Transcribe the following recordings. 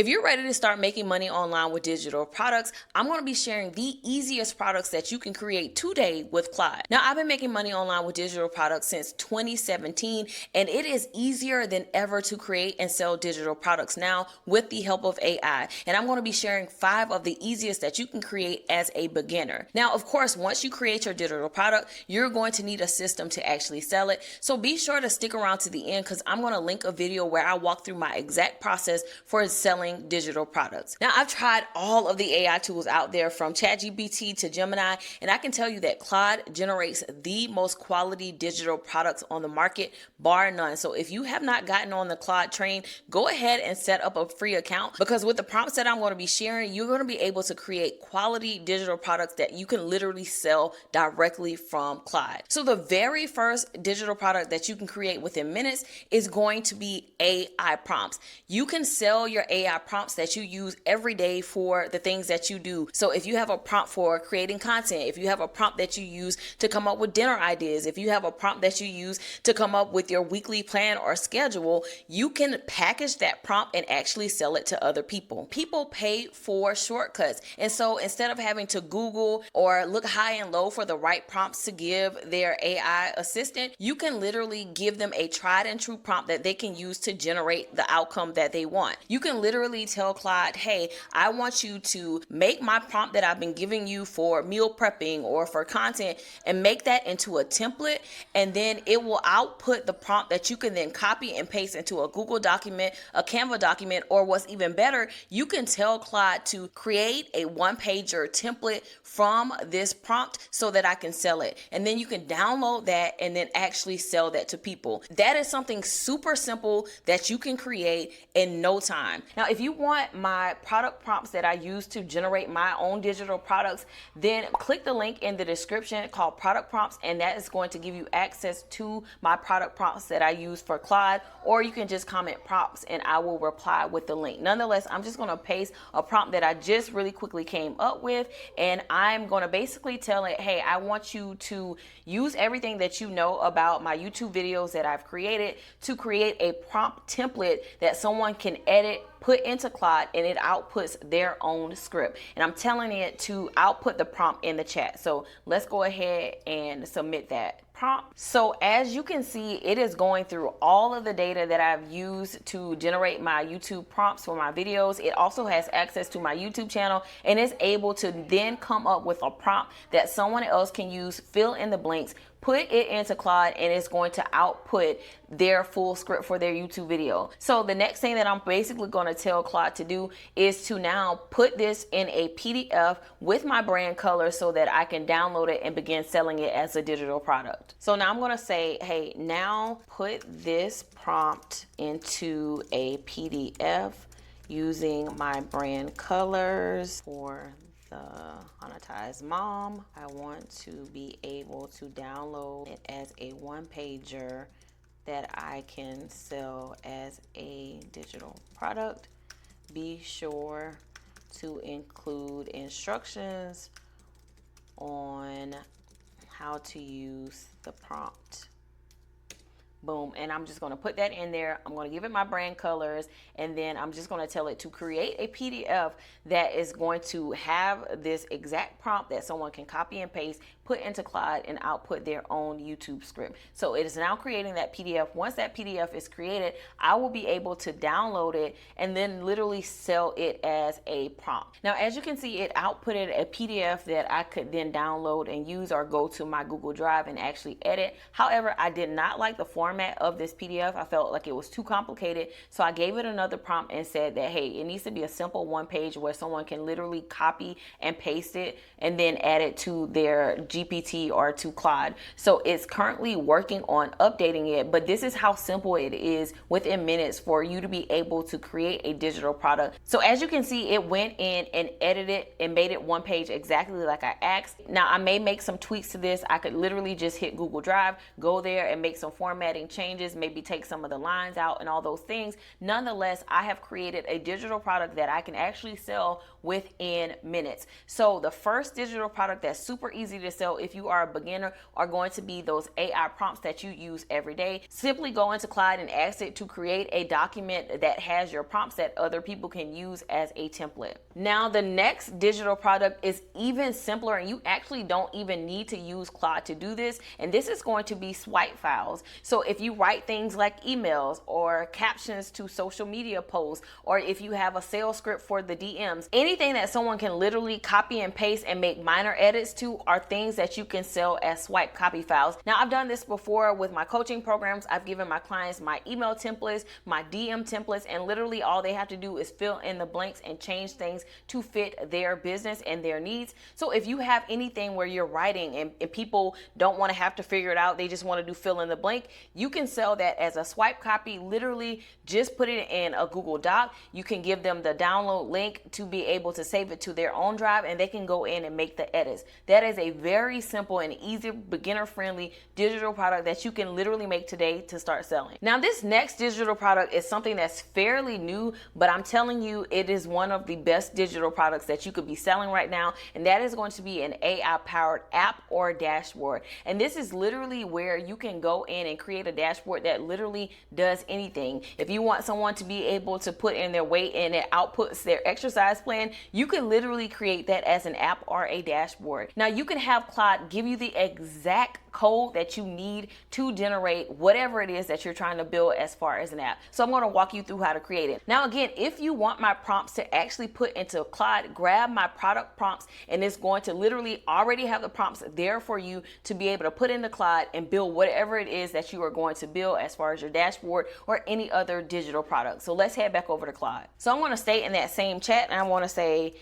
If you're ready to start making money online with digital products, I'm going to be sharing the easiest products that you can create today with Claude. Now, I've been making money online with digital products since 2017, and it is easier than ever to create and sell digital products now with the help of AI. And I'm going to be sharing 5 of the easiest that you can create as a beginner. Now, of course, once you create your digital product, you're going to need a system to actually sell it. So be sure to stick around to the end because I'm going to link a video where I walk through my exact process for selling digital products. Now, I've tried all of the AI tools out there from ChatGPT to Gemini, and I can tell you that Claude generates the most quality digital products on the market, bar none. So if you have not gotten on the Claude train, go ahead and set up a free account, because with the prompts that I'm going to be sharing, you're going to be able to create quality digital products that you can literally sell directly from Claude. So the very first digital product that you can create within minutes is going to be AI prompts. You can sell your AI prompts that you use every day for the things that you do. So if you have a prompt for creating content, if you have a prompt that you use to come up with dinner ideas, if you have a prompt that you use to come up with your weekly plan or schedule, you can package that prompt and actually sell it to other people. People pay for shortcuts. And so instead of having to Google or look high and low for the right prompts to give their AI assistant, you can literally give them a tried and true prompt that they can use to generate the outcome that they want. You can literally tell Claude, hey, I want you to make my prompt that I've been giving you for meal prepping or for content, and make that into a template, and then it will output the prompt that you can then copy and paste into a Google document, a Canva document, or what's even better, you can tell Claude to create a one-pager template from this prompt so that I can sell it. And then you can download that and then actually sell that to people. That is something super simple that you can create in no time. Now, if you want my product prompts that I use to generate my own digital products, then click the link in the description called product prompts, and that is going to give you access to my product prompts that I use for Claude, or you can just comment prompts and I will reply with the link. Nonetheless, I'm just going to paste a prompt that I just really quickly came up with, and I'm going to basically tell it, hey, I want you to use everything that you know about my YouTube videos that I've created to create a prompt template that someone can edit, put into Claude, and it outputs their own script. And I'm telling it to output the prompt in the chat. So let's go ahead and submit that prompt. So as you can see, it is going through all of the data that I've used to generate my YouTube prompts for my videos. It also has access to my YouTube channel and is able to then come up with a prompt that someone else can use, fill in the blanks, put it into Claude, and it's going to output their full script for their YouTube video. So the next thing that I'm basically going to tell Claude to do is to now put this in a PDF with my brand color so that I can download it and begin selling it as a digital product. So now I'm going to say, hey, now put this prompt into a PDF using my brand colors for the monetized mom. I want to be able to download it as a one-pager that I can sell as a digital product. Be sure to include instructions on how to use the prompt. Boom. And I'm just going to put that in there. I'm going to give it my brand colors, and then I'm just going to tell it to create a PDF that is going to have this exact prompt that someone can copy and paste, put into Claude, and output their own YouTube script. So it is now creating that PDF. Once that PDF is created, I will be able to download it and then literally sell it as a prompt. Now, as you can see, it outputted a PDF that I could then download and use or go to my Google Drive and actually edit. However, I did not like the format of this PDF. I felt like it was too complicated. So I gave it another prompt and said that, hey, it needs to be a simple one page where someone can literally copy and paste it and then add it to their GPT or to Claude. So it's currently working on updating it, but this is how simple it is within minutes for you to be able to create a digital product. So as you can see, it went in and edited and made it one page exactly like I asked. Now I may make some tweaks to this. I could literally just hit Google Drive, go there and make some formatting formatting changes, maybe take some of the lines out and all those things. Nonetheless, I have created a digital product that I can actually sell within minutes. So the first digital product that's super easy to sell if you are a beginner are going to be those AI prompts that you use every day. Simply go into Claude and ask it to create a document that has your prompts that other people can use as a template. Now, the next digital product is even simpler, and you actually don't even need to use Claude to do this. And this is going to be swipe files. So if you write things like emails or captions to social media posts, or if you have a sales script for the DMs, anything that someone can literally copy and paste and make minor edits to are things that you can sell as swipe copy files. Now, I've done this before with my coaching programs. I've given my clients my email templates, my DM templates, and literally all they have to do is fill in the blanks and change things to fit their business and their needs. So if you have anything where you're writing and people don't want to have to figure it out, they just want to do fill in the blank, you can sell that as a swipe copy. Literally just put it in a Google Doc. You can give them the download link to be able to save it to their own drive, and they can go in and make the edits. That is a very simple and easy, beginner friendly digital product that you can literally make today to start selling. Now, this next digital product is something that's fairly new, but I'm telling you, it is one of the best digital products that you could be selling right now, and that is going to be an AI powered app or dashboard. And this is literally where you can go in and create a dashboard that literally does anything. If you want someone to be able to put in their weight and it outputs their exercise plan, you can literally create that as an app or a dashboard. Now, you can have Claude give you the exact code that you need to generate whatever it is that you're trying to build as far as an app. So I'm going to walk you through how to create it. Now, again, if you want my prompts to actually put into Claude, grab my product prompts, and it's going to literally already have the prompts there for you to be able to put into Claude and build whatever it is that you are going to build as far as your dashboard or any other digital product. So let's head back over to Claude. So I'm going to stay in that same chat, and I want to say,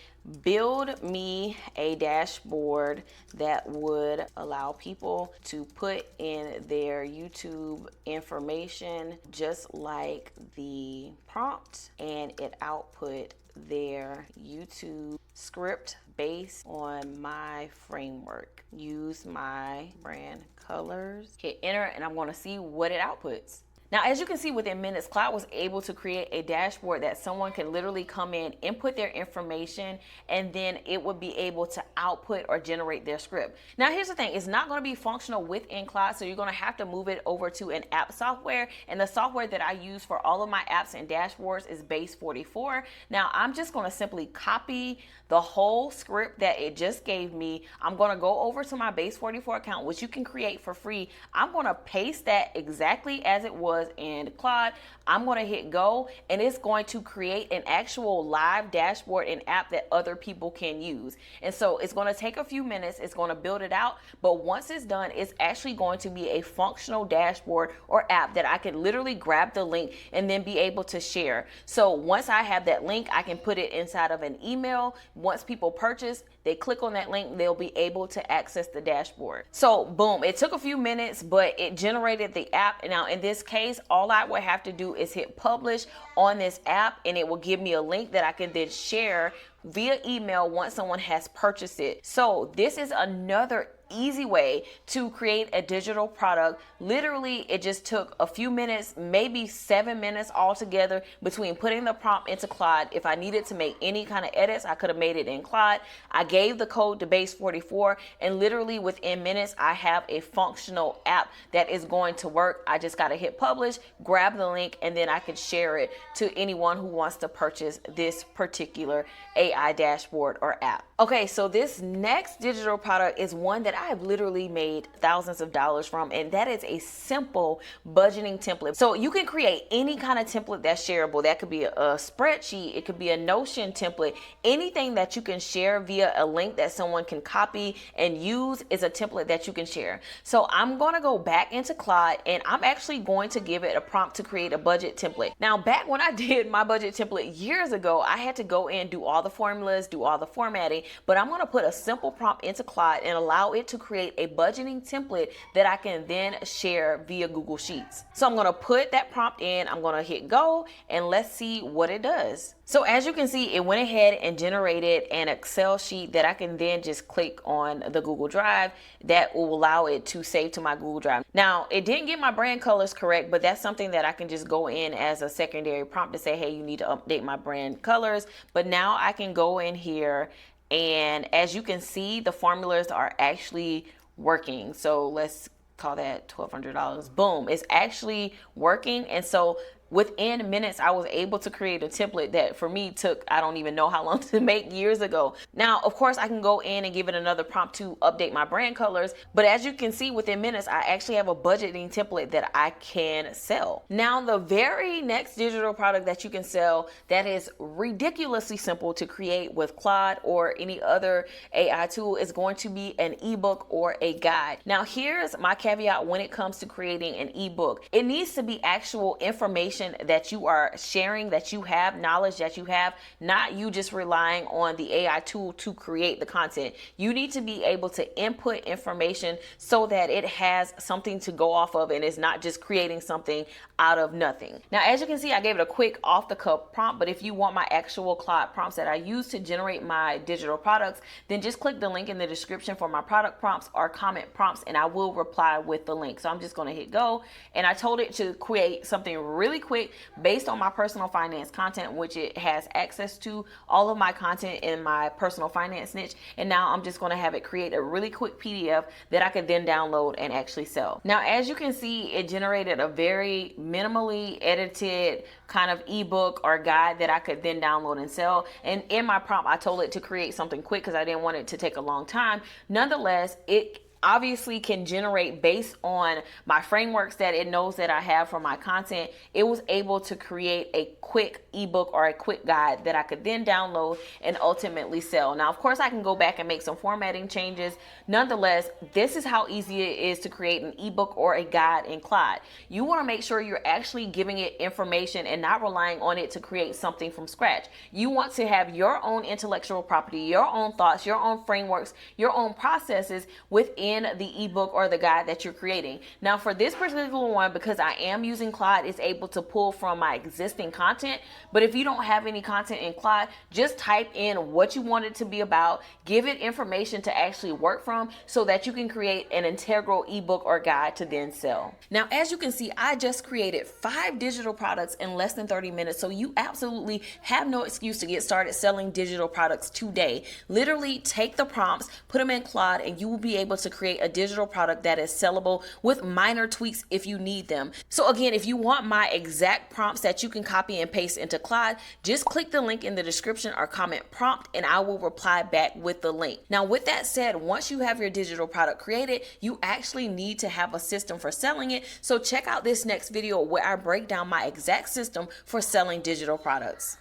build me a dashboard that would allow people to put in their YouTube information just like the prompt, and it output their YouTube script based on my framework. Use my brand colors, hit enter, and I'm going to see what it outputs. Now, as you can see, within minutes, Claude was able to create a dashboard that someone can literally come in, input their information, and then it would be able to output or generate their script. Now, here's the thing. It's not going to be functional within Claude, so you're going to have to move it over to an app software. And the software that I use for all of my apps and dashboards is Base 44. Now, I'm just going to simply copy the whole script that it just gave me. I'm going to go over to my Base 44 account, which you can create for free. I'm going to paste that exactly as it was in Claude. I'm going to hit go, and it's going to create an actual live dashboard and app that other people can use. And so it's going to take a few minutes. It's going to build it out, but once it's done, it's actually going to be a functional dashboard or app that I can literally grab the link and then be able to share. So once I have that link, I can put it inside of an email. Once people purchase, they click on that link, they'll be able to access the dashboard. So boom, it took a few minutes, but it generated the app. Now in this case, all I would have to do is hit publish on this app, and it will give me a link that I can then share via email once someone has purchased it. So this is another easy way to create a digital product. Literally, it just took a few minutes, maybe 7 minutes altogether between putting the prompt into Claude. If I needed to make any kind of edits, I could have made it in Claude. I gave the code to Base 44, and literally within minutes, I have a functional app that is going to work. I just got to hit publish, grab the link, and then I can share it to anyone who wants to purchase this particular AI dashboard or app. Okay, so this next digital product is one that I have literally made thousands of dollars from, and that is a simple budgeting template. So you can create any kind of template that's shareable. That could be a spreadsheet, it could be a Notion template. Anything that you can share via a link that someone can copy and use is a template that you can share. So I'm going to go back into Claude, and I'm actually going to give it a prompt to create a budget template. Now, back when I did my budget template years ago, I had to go in, do all the formulas, do all the formatting, but I'm going to put a simple prompt into Claude and allow it it to create a budgeting template that I can then share via Google Sheets. So I'm going to put that prompt in, I'm going to hit go, and let's see what it does. So as you can see, it went ahead and generated an Excel sheet that I can then just click on the Google Drive that will allow it to save to my Google Drive. Now, it didn't get my brand colors correct, but that's something that I can just go in as a secondary prompt to say, hey, you need to update my brand colors. But now I can go in here, and as you can see, the formulas are actually working. So let's call that $1,200. Boom, it's actually working. And so within minutes, I was able to create a template that for me took, I don't even know how long to make, years ago. Now, of course, I can go in and give it another prompt to update my brand colors. But as you can see, within minutes, I actually have a budgeting template that I can sell. Now, the very next digital product that you can sell that is ridiculously simple to create with Claude or any other AI tool is going to be an ebook or a guide. Now, here's my caveat when it comes to creating an ebook. It needs to be actual information that you are sharing, that you have, knowledge that you have, not you just relying on the AI tool to create the content. You need to be able to input information so that it has something to go off of and is not just creating something out of nothing. Now, as you can see, I gave it a quick off the cuff prompt, but if you want my actual Claude prompts that I use to generate my digital products, then just click the link in the description for my product prompts or comment prompts, and I will reply with the link. So I'm just going to hit go, and I told it to create something really quick based on my personal finance content, which it has access to all of my content in my personal finance niche. And now I'm just going to have it create a really quick PDF that I could then download and actually sell. Now, as you can see, it generated a very minimally edited kind of ebook or guide that I could then download and sell. And in my prompt, I told it to create something quick because I didn't want it to take a long time. Nonetheless, it obviously can generate based on my frameworks that it knows that I have for my content. It was able to create a quick ebook or a quick guide that I could then download and ultimately sell. Now, of course, I can go back and make some formatting changes. Nonetheless, this is how easy it is to create an ebook or a guide in Claude. You want to make sure you're actually giving it information and not relying on it to create something from scratch. You want to have your own intellectual property, your own thoughts, your own frameworks, your own processes within the ebook or the guide that you're creating. Now, for this particular one, because I am using Claude, it's able to pull from my existing content. But if you don't have any content in Claude, just type in what you want it to be about, give it information to actually work from so that you can create an integral ebook or guide to then sell. Now, as you can see, I just created 5 digital products in less than 30 minutes. So you absolutely have no excuse to get started selling digital products today. Literally take the prompts, put them in Claude, and you will be able to create a digital product that is sellable with minor tweaks if you need them. So again, if you want my exact prompts that you can copy and paste into Claude, just click the link in the description or comment prompt, and I will reply back with the link. Now, with that said, once you have your digital product created, you actually need to have a system for selling it. So check out this next video where I break down my exact system for selling digital products.